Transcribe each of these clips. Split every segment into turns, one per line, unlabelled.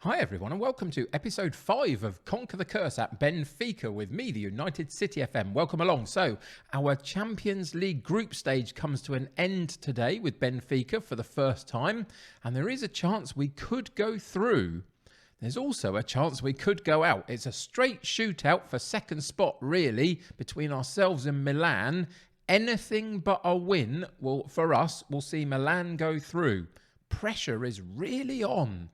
Hi everyone and welcome to episode 5 of Conquer the Curse at Benfica with me, the United City FM. Welcome along. So, our Champions League group stage comes to an end today with Benfica for the first time, and there is a chance we could go through. There's also a chance we could go out. It's a straight shootout for second spot, really, between ourselves and Milan. Anything but a win for us will see Milan go through. Pressure is really on.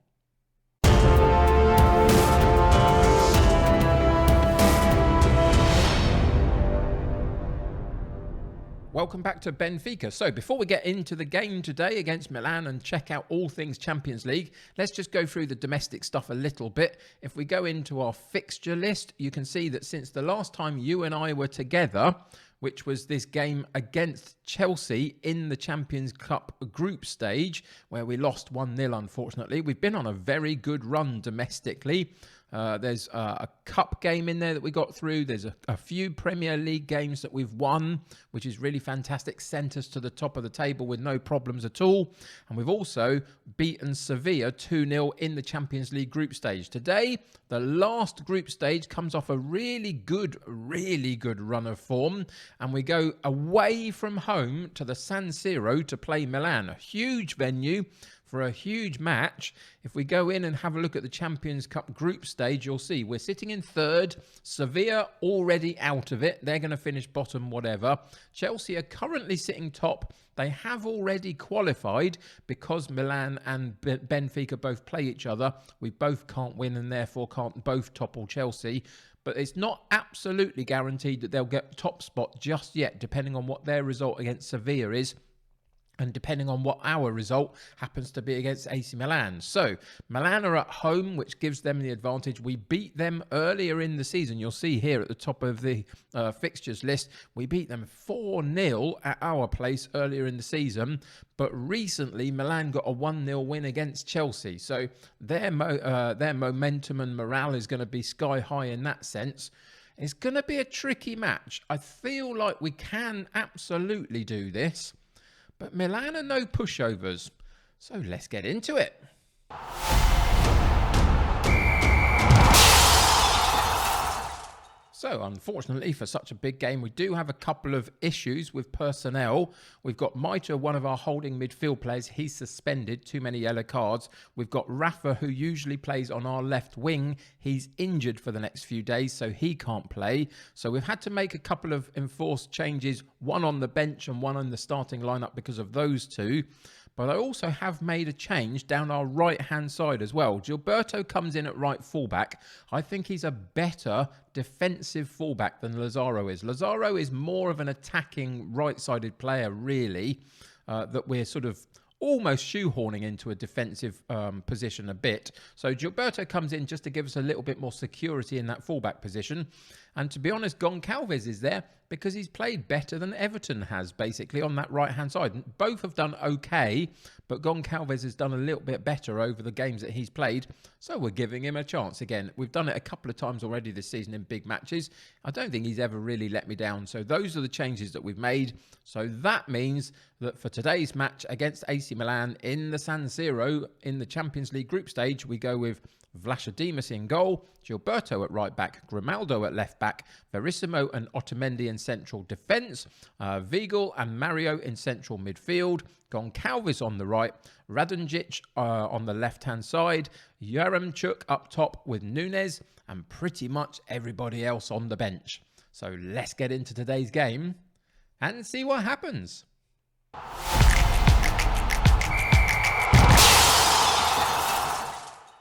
Welcome back to Benfica. So before we get into the game today against Milan and check out all things Champions League, let's just go through the domestic stuff a little bit. If we go into our fixture list, you can see that since the last time you and I were together, which was this game against Chelsea in the Champions Cup group stage, where we lost 1-0, unfortunately. We've been on a very good run domestically. There's a cup game in there that we got through. There's a few Premier League games that we've won, which is really fantastic. Sent us to the top of the table with no problems at all. And we've also beaten Sevilla 2-0 in the Champions League group stage. Today, the last group stage comes off a really good run of form. And we go away from home to the San Siro to play Milan, a huge venue for a huge match. If we go in and have a look at the Champions Cup group stage, you'll see we're sitting in third. Sevilla already out of it. They're going to finish bottom, whatever. Chelsea are currently sitting top. They have already qualified because Milan and Benfica both play each other. We both can't win and therefore can't both topple Chelsea. But it's not absolutely guaranteed that they'll get top spot just yet, depending on what their result against Sevilla is. And depending on what our result happens to be against AC Milan. So, Milan are at home, which gives them the advantage. We beat them earlier in the season. You'll see here at the top of the fixtures list, we beat them 4-0 at our place earlier in the season. But recently, Milan got a 1-0 win against Chelsea. So, their momentum and morale is going to be sky high in that sense. It's going to be a tricky match. I feel like we can absolutely do this. But Milan are no pushovers, so let's get into it. So, unfortunately, for such a big game, we do have a couple of issues with personnel. We've got Maita, one of our holding midfield players. He's suspended, too many yellow cards. We've got Rafa, who usually plays on our left wing. He's injured for the next few days, so he can't play. So we've had to make a couple of enforced changes, one on the bench and one on the starting lineup because of those two. But I also have made a change down our right-hand side as well. Gilberto comes in at right fullback. I think he's a better defensive fullback than Lazaro is. Lazaro is more of an attacking right-sided player, really, that we're sort of almost shoehorning into a defensive position a bit. So Gilberto comes in just to give us a little bit more security in that fullback position. And to be honest, Goncalves is there because he's played better than Everton has, basically, on that right-hand side. Both have done okay, but Goncalves has done a little bit better over the games that he's played, so we're giving him a chance. Again, we've done it a couple of times already this season in big matches. I don't think he's ever really let me down, so those are the changes that we've made. So that means that for today's match against AC Milan in the San Siro in the Champions League group stage, we go with Vlachodimos in goal, Gilberto at right back, Grimaldo at left back, Verissimo and Otamendi in central defence, Vegal and Mario in central midfield, Goncalves on the right, Radonjic on the left-hand side, Yaremchuk up top with Nunes, and pretty much everybody else on the bench. So let's get into today's game and see what happens.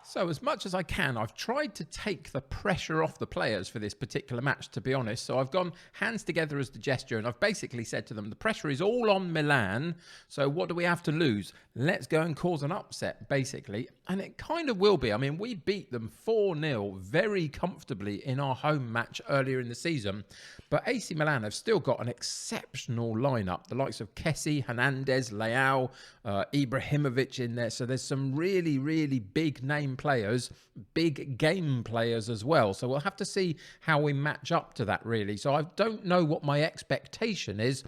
So as much as I can, I've tried to take the pressure off the players for this particular match, to be honest. So I've gone hands together as the gesture, and I've basically said to them, the pressure is all on Milan, so what do we have to lose? Let's go and cause an upset, basically. And it kind of will be. I mean, we beat them 4-0 very comfortably in our home match earlier in the season. But AC Milan have still got an exceptional lineup. The likes of Kessie, Hernandez, Leao, Ibrahimovic in there. So there's some really, really big name players, big game players as well. So we'll have to see how we match up to that, really. So I don't know what my expectation is,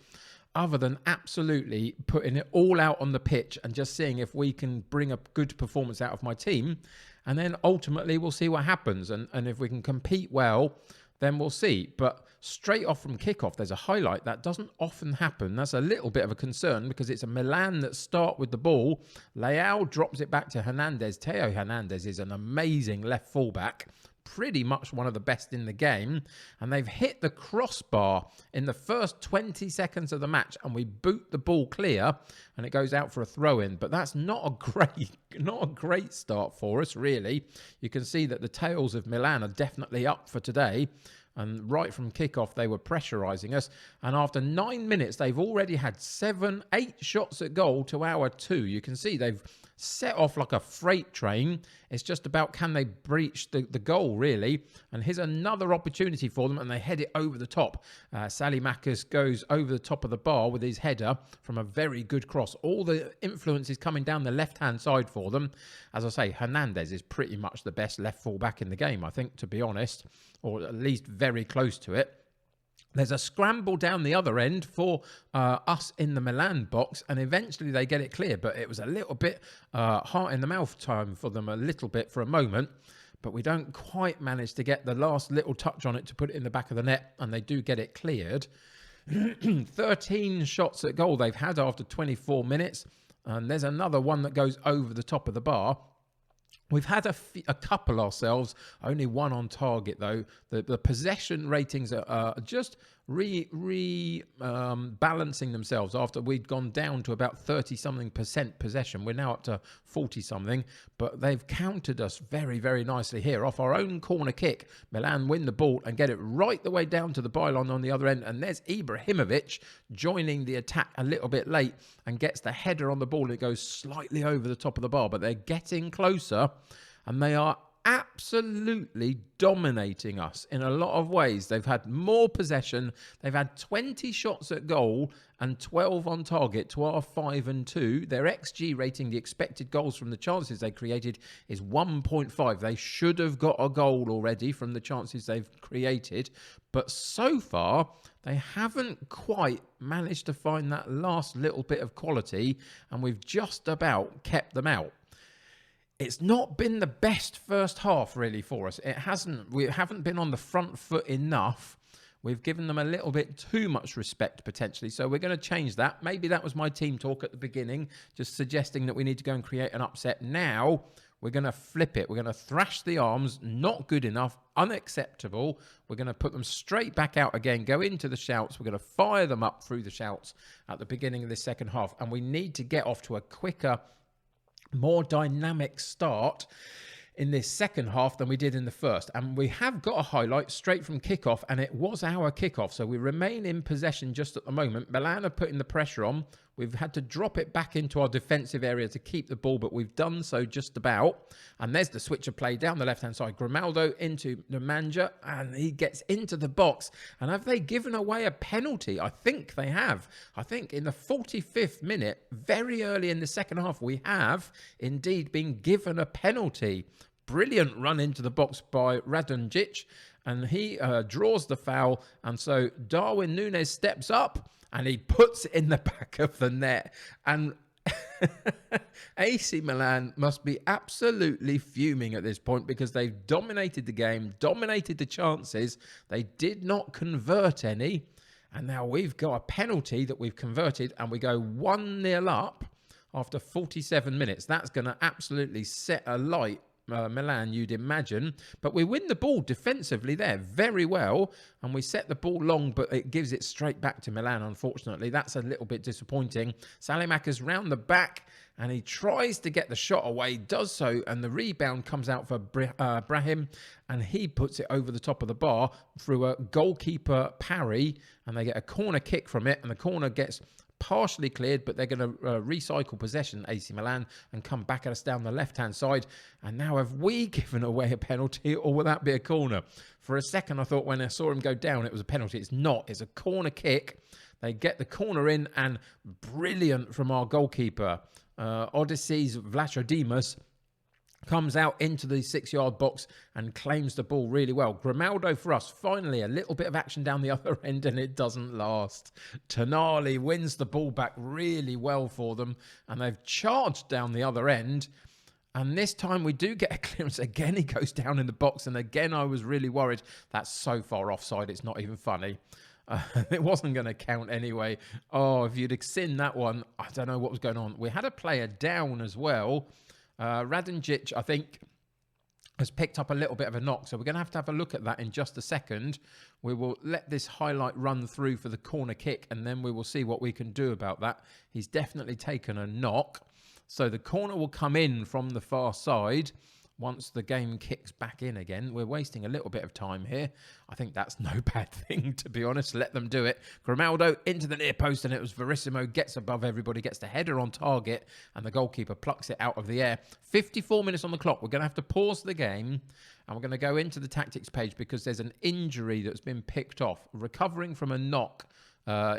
other than absolutely putting it all out on the pitch and just seeing if we can bring a good performance out of my team. and then ultimately we'll see what happens. And if we can compete well, then we'll see. But straight off from kickoff, there's a highlight. That doesn't often happen. That's a little bit of a concern because it's a Milan that start with the ball. Leao drops it back to Hernandez. Theo Hernandez is an amazing left fullback, pretty much one of the best in the game. And they've hit the crossbar in the first 20 seconds of the match, and we boot the ball clear and it goes out for a throw-in. But that's not a great start for us, really. You can see that the tails of Milan are definitely up for today. And right from kickoff, they were pressurising us. And after 9 minutes, they've already had 8 shots at goal to our 2. You can see they've set off like a freight train. It's just about can they breach the goal, really. And here's another opportunity for them, and they head it over the top. Salimakis goes over the top of the bar with his header from a very good cross. All the influence is coming down the left-hand side for them. As I say, Hernandez is pretty much the best left full-back in the game, I think, to be honest, or at least very close to it. There's a scramble down the other end for us in the Milan box, and eventually they get it clear. But it was a little bit heart in the mouth time for them, a little bit for a moment. But we don't quite manage to get the last little touch on it to put it in the back of the net, and they do get it cleared. 13 shots at goal they've had after 24 minutes, and there's another one that goes over the top of the bar. We've had a couple ourselves, only one on target though. The possession ratings are just balancing themselves after we'd gone down to about 30-something% possession. We're now up to 40-something, but they've countered us very, very nicely here. Off our own corner kick, Milan win the ball and get it right the way down to the byline on the other end. And there's Ibrahimovic joining the attack a little bit late and gets the header on the ball. It goes slightly over the top of the bar, but they're getting closer and they are absolutely dominating us in a lot of ways. They've had more possession. They've had 20 shots at goal and 12 on target to our 5 and 2. Their XG rating, the expected goals from the chances they created, is 1.5. They should have got a goal already from the chances they've created. But so far, they haven't quite managed to find that last little bit of quality, and we've just about kept them out. It's not been the best first half, really, for us. We haven't been on the front foot enough. We've given them a little bit too much respect, potentially. So we're going to change that. Maybe that was my team talk at the beginning, just suggesting that we need to go and create an upset. Now, we're going to flip it. We're going to thrash the arms. Not good enough. Unacceptable. We're going to put them straight back out again. Go into the shouts. We're going to fire them up through the shouts at the beginning of this second half. And we need to get off to a quicker, more dynamic start in this second half than we did in the first. And we have got a highlight straight from kickoff, and it was our kickoff. So we remain in possession just at the moment. Milan are putting the pressure on. We've had to drop it back into our defensive area to keep the ball, but we've done so just about. And there's the switch of play down the left-hand side. Grimaldo into Nemanja, and he gets into the box. And have they given away a penalty? I think they have. I think in the 45th minute, very early in the second half, we have indeed been given a penalty. Brilliant run into the box by Radonjic, and he draws the foul. And so Darwin Núñez steps up, and he puts it in the back of the net. And AC Milan must be absolutely fuming at this point because they've dominated the game, dominated the chances. They did not convert any. And now we've got a penalty that we've converted, and we go 1-0 up after 47 minutes. That's going to absolutely set alight Milan, you'd imagine. But we win the ball defensively there very well, and we set the ball long, but it gives it straight back to Milan, unfortunately. That's a little bit disappointing. Salimakis round the back, and he tries to get the shot away, does so, and the rebound comes out for Brahim, and he puts it over the top of the bar through a goalkeeper parry, and they get a corner kick from it, and the corner gets partially cleared, but they're going to recycle possession, AC Milan, and come back at us down the left-hand side. And now have we given away a penalty, or will that be a corner? For a second, I thought when I saw him go down, it was a penalty. It's not. It's a corner kick. They get the corner in, and brilliant from our goalkeeper. Odysseus Vlachodimos comes out into the 6-yard box and claims the ball really well. Grimaldo for us. Finally, a little bit of action down the other end, and it doesn't last. Tonali wins the ball back really well for them, and they've charged down the other end. And this time we do get a clearance. Again, he goes down in the box. And again, I was really worried. That's so far offside, it's not even funny. It wasn't going to count anyway. Oh, if you'd have seen that one, I don't know what was going on. We had a player down as well. Radonjic, I think, has picked up a little bit of a knock. So we're going to have a look at that in just a second. We will let this highlight run through for the corner kick, and then we will see what we can do about that. He's definitely taken a knock. So the corner will come in from the far side once the game kicks back in again. We're wasting a little bit of time here. I think that's no bad thing, to be honest. Let them do it. Grimaldo into the near post, and it was Verissimo gets above everybody, gets the header on target, and the goalkeeper plucks it out of the air. 54 minutes on the clock. We're going to have to pause the game, and we're going to go into the tactics page because there's an injury that's been picked off. Recovering from a knock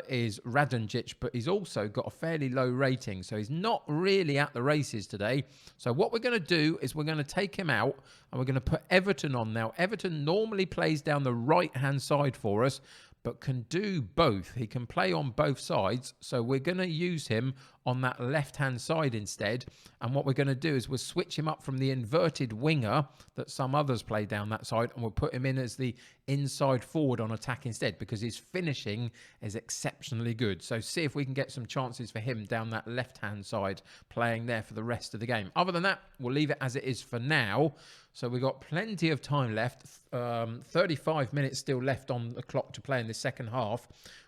is Radonjic, but he's also got a fairly low rating, so he's not really at the races today. So what we're going to do is we're going to take him out and we're going to put Everton on now. Everton normally plays down the right-hand side for us, but can do both. He can play on both sides, so we're going to use him on that left-hand side instead. And what we're going to do is we'll switch him up from the inverted winger that some others play down that side, and we'll put him in as the inside forward on attack instead, because his finishing is exceptionally good. So see if we can get some chances for him down that left-hand side, playing there for the rest of the game. Other than that, we'll leave it as it is for now. So we've got plenty of time left. 35 minutes still left on the clock to play in the second half.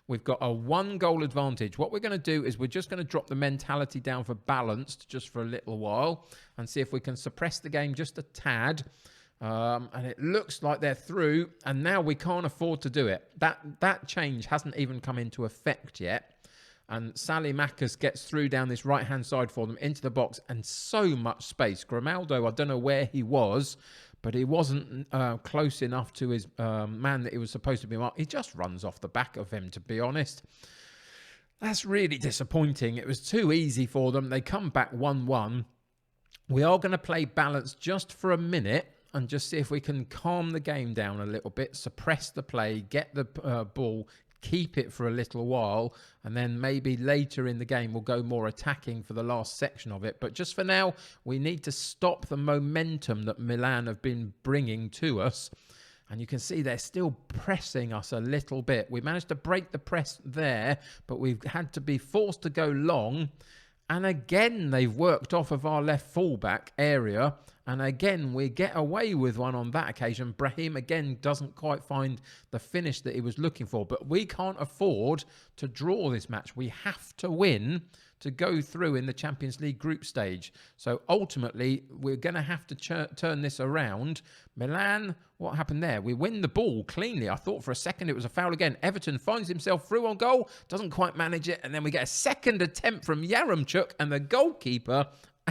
We've got a 1-goal advantage. What we're going to do is we're just going to drop the mentality down for balanced just for a little while and see if we can suppress the game just a tad. And it looks like they're through, and now we can't afford to do it. That change hasn't even come into effect yet. And Salimakis gets through down this right-hand side for them into the box, and so much space. Grimaldo, I don't know where he was, but he wasn't close enough to his man that he was supposed to be marked. He just runs off the back of him, to be honest. That's really disappointing. It was too easy for them. They come back 1-1. We are going to play balance just for a minute and just see if we can calm the game down a little bit, suppress the play, get the ball, keep it for a little while, and then maybe later in the game we'll go more attacking for the last section of it. But just for now, we need to stop the momentum that Milan have been bringing to us. And you can see they're still pressing us a little bit. We managed to break the press there, but we've had to be forced to go long. And again, they've worked off of our left fullback area. And again, we get away with one on that occasion. Brahim, again, doesn't quite find the finish that he was looking for. But we can't afford to draw this match. We have to win to go through in the Champions League group stage. So ultimately, we're going to have to turn this around. Milan, what happened there? We win the ball cleanly. I thought for a second it was a foul again. Everton finds himself through on goal, doesn't quite manage it. And then we get a second attempt from Yaremchuk, and the goalkeeper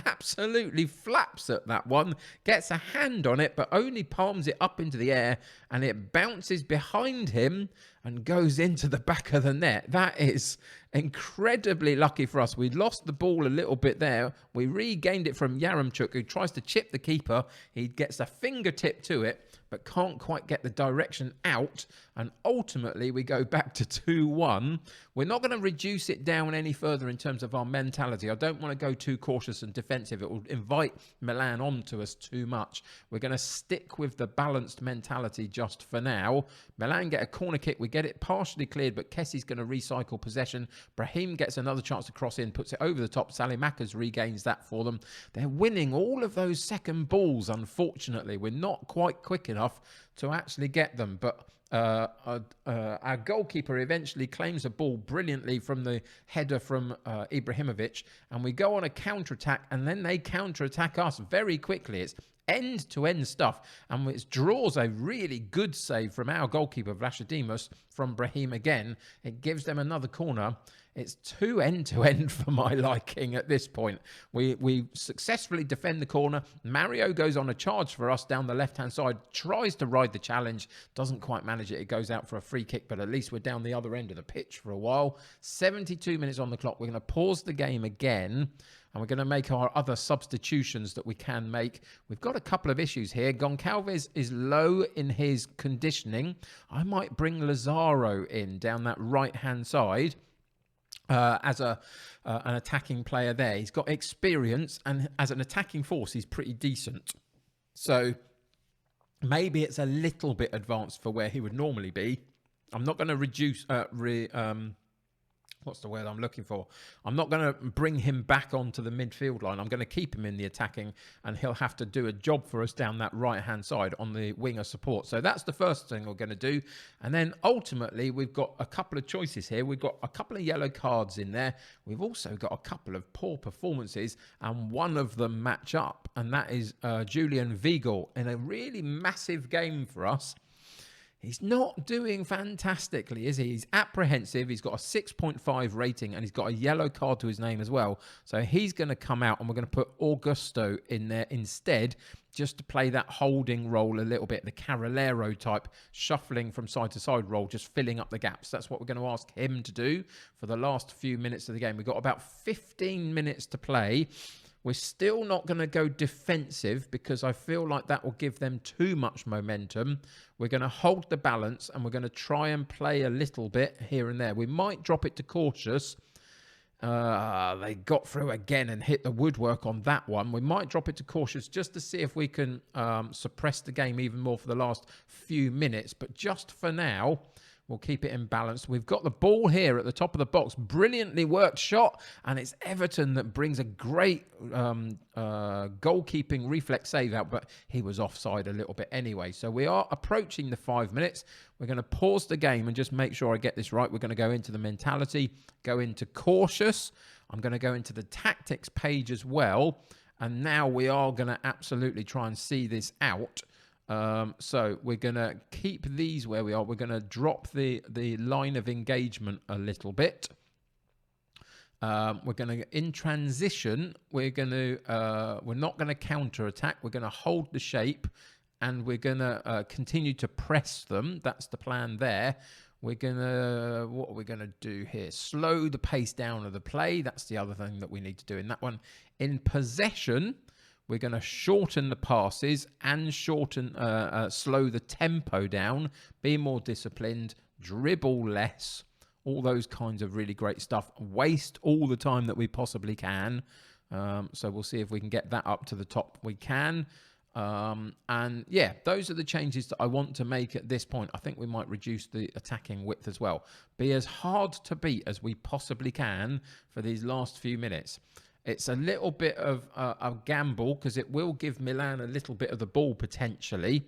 absolutely flaps at that one, gets a hand on it, but only palms it up into the air, and it bounces behind him and goes into the back of the net. That is incredibly lucky for us. We lost the ball a little bit there. We regained it from Yaremchuk, who tries to chip the keeper. He gets a fingertip to it, but can't quite get the direction out. And ultimately, we go back to 2-1. We're not going to reduce it down any further in terms of our mentality. I don't want to go too cautious and defensive. It will invite Milan onto us too much. We're going to stick with the balanced mentality just for now. Milan get a corner kick. We get it partially cleared, but Kessie's going to recycle possession. Brahim gets another chance to cross in, puts it over the top. Salimakis regains that for them. They're winning all of those second balls, unfortunately. We're not quite quick enough to actually get them, but our goalkeeper eventually claims a ball brilliantly from the header from Ibrahimovic, and we go on a counter-attack, and then they counter-attack us very quickly. It's end-to-end stuff, and it draws a really good save from our goalkeeper, Vlachodimos, from Brahim again. It gives them another corner. It's too end-to-end for my liking at this point. We successfully defend the corner. Mario goes on a charge for us down the left-hand side, tries to ride the challenge, doesn't quite manage it. It goes out for a free kick, but at least we're down the other end of the pitch for a while. 72 minutes on the clock. We're going to pause the game again, and we're going to make our other substitutions that we can make. We've got a couple of issues here. Goncalves is low in his conditioning. I might bring Lazaro in down that right-hand side. as an attacking player there. He's got experience, and as an attacking force, he's pretty decent. So maybe it's a little bit advanced for where he would normally be. I'm not going to reduce... what's the word I'm looking for? I'm not going to bring him back onto the midfield line. I'm going to keep him in the attacking, and he'll have to do a job for us down that right-hand side on the winger support. So that's the first thing we're going to do. And then ultimately, we've got a couple of choices here. We've got a couple of yellow cards in there. We've also got a couple of poor performances, and one of them match up, and that is Julian Vegal in a really massive game for us. He's not doing fantastically, is he? He's apprehensive. He's got a 6.5 rating, and he's got a yellow card to his name as well. So he's going to come out, and we're going to put Augusto in there instead, just to play that holding role a little bit, the Carolero type, shuffling from side to side role, just filling up the gaps. That's what we're going to ask him to do for the last few minutes of the game. We've got about 15 minutes to play. We're still not going to go defensive because I feel like that will give them too much momentum. We're going to hold the balance, and we're going to try and play a little bit here and there. We might drop it to cautious. They got through again and hit the woodwork on that one. We might drop it to cautious just to see if we can suppress the game even more for the last few minutes. But just for now, we'll keep it in balance. We've got the ball here at the top of the box. Brilliantly worked shot. And it's Everton that brings a great goalkeeping reflex save out. But he was offside a little bit anyway. So we are approaching the 5 minutes. We're going to pause the game and just make sure I get this right. We're going to go into the mentality, go into cautious. I'm going to go into the tactics page as well. And now we are going to absolutely try and see this out. So we're going to keep these where we are. We're going to drop the line of engagement a little bit. We're going to, in transition, we're not going to counter attack. We're going to hold the shape, and we're going to continue to press them. That's the plan there. What are we going to do here? Slow the pace down of the play. That's the other thing that we need to do in that one. In possession, we're going to shorten the passes and slow the tempo down, be more disciplined, dribble less, all those kinds of really great stuff. Waste all the time that we possibly can. So we'll see if we can get that up to the top. We can. And yeah, those are the changes that I want to make at this point. I think we might reduce the attacking width as well. Be as hard to beat as we possibly can for these last few minutes. It's a little bit of a gamble because it will give Milan a little bit of the ball potentially,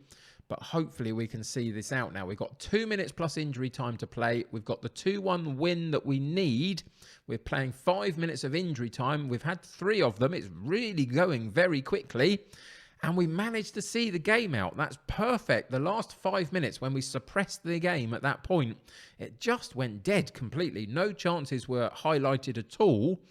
but hopefully we can see this out now. We've got 2 minutes plus injury time to play. We've got the 2-1 win that we need. We're playing 5 minutes of injury time. We've had 3 of them. It's really going very quickly. And we managed to see the game out. That's perfect. The last 5 minutes, when we suppressed the game at that point, it just went dead completely. No chances were highlighted at all.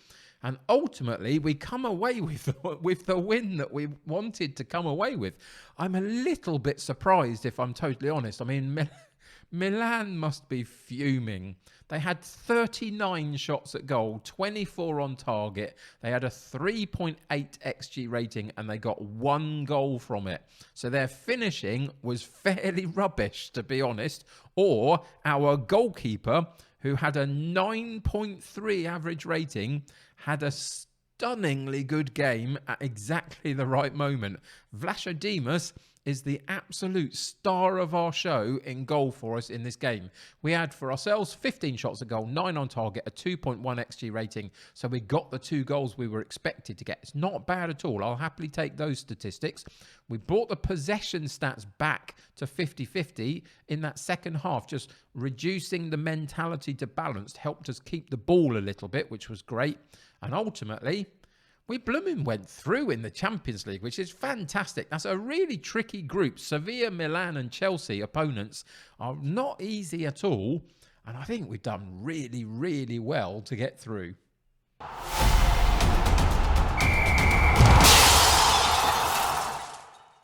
And ultimately, we come away with the win that we wanted to come away with. I'm a little bit surprised, if I'm totally honest. I mean, Milan must be fuming. They had 39 shots at goal, 24 on target. They had a 3.8 XG rating, and they got 1 goal from it. So their finishing was fairly rubbish, to be honest. Or our goalkeeper, who had a 9.3 average rating, had a stunningly good game at exactly the right moment. Vlachodimos is the absolute star of our show in goal for us in this game. We had for ourselves 15 shots at goal, 9 on target, a 2.1 XG rating. So we got the 2 goals we were expected to get. It's not bad at all. I'll happily take those statistics. We brought the possession stats back to 50-50 in that second half. Just reducing the mentality to balanced helped us keep the ball a little bit, which was great. And ultimately, we blooming went through in the Champions League, which is fantastic. That's a really tricky group. Sevilla, Milan and Chelsea opponents are not easy at all. And I think we've done really, really well to get through.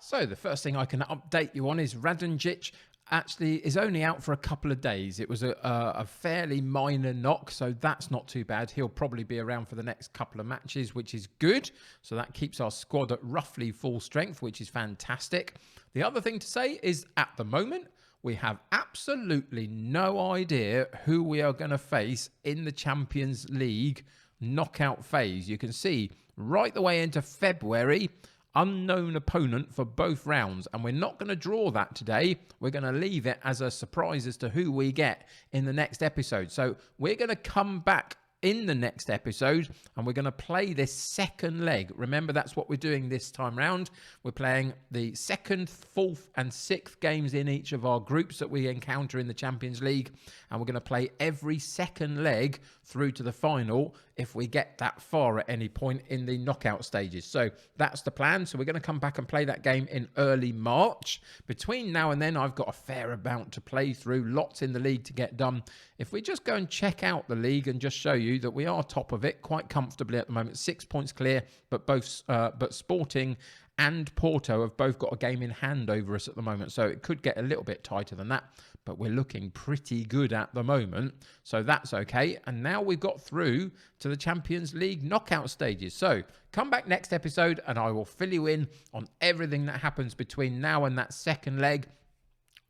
So the first thing I can update you on is Radonjic actually is only out for a couple of days. It was a fairly minor knock, so that's not too bad. He'll probably be around for the next couple of matches, which is good. So that keeps our squad at roughly full strength, which is fantastic. The other thing to say is at the moment, we have absolutely no idea who we are going to face in the Champions League knockout phase. You can see right the way into February, unknown opponent for both rounds, and we're not going to draw that today. We're going to leave it as a surprise as to who we get in the next episode. So we're going to come back in the next episode and we're going to play this second leg. Remember, that's what we're doing this time round. We're playing the second, fourth and sixth games in each of our groups that we encounter in the Champions League, and we're going to play every second leg through to the final if we get that far at any point in the knockout stages. So that's the plan. So we're going to come back and play that game in early March. Between now and then, I've got a fair amount to play through, lots in the league to get done. If we just go and check out the league and just show you that we are top of it quite comfortably at the moment, 6 points clear, but Sporting and Porto have both got a game in hand over us at the moment, so it could get a little bit tighter than that, but we're looking pretty good at the moment, so that's okay. And now we've got through to the Champions League knockout stages. So come back next episode and I will fill you in on everything that happens between now and that second leg.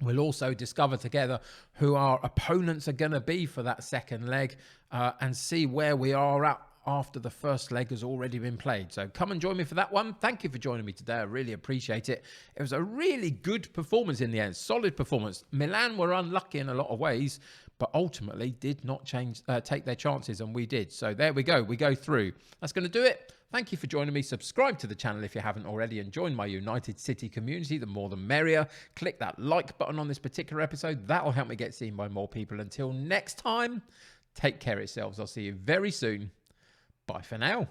We'll also discover together who our opponents are going to be for that second leg and see where we are at after the first leg has already been played. So come and join me for that one. Thank you for joining me today. I really appreciate it. It was a really good performance in the end, solid performance. Milan were unlucky in a lot of ways, but ultimately did not take their chances, and we did. So there we go. We go through. That's going to do it. Thank you for joining me. Subscribe to the channel if you haven't already, and join my United City community. The more the merrier. Click that like button on this particular episode. That'll help me get seen by more people. Until next time, take care of yourselves. I'll see you very soon. Bye for now.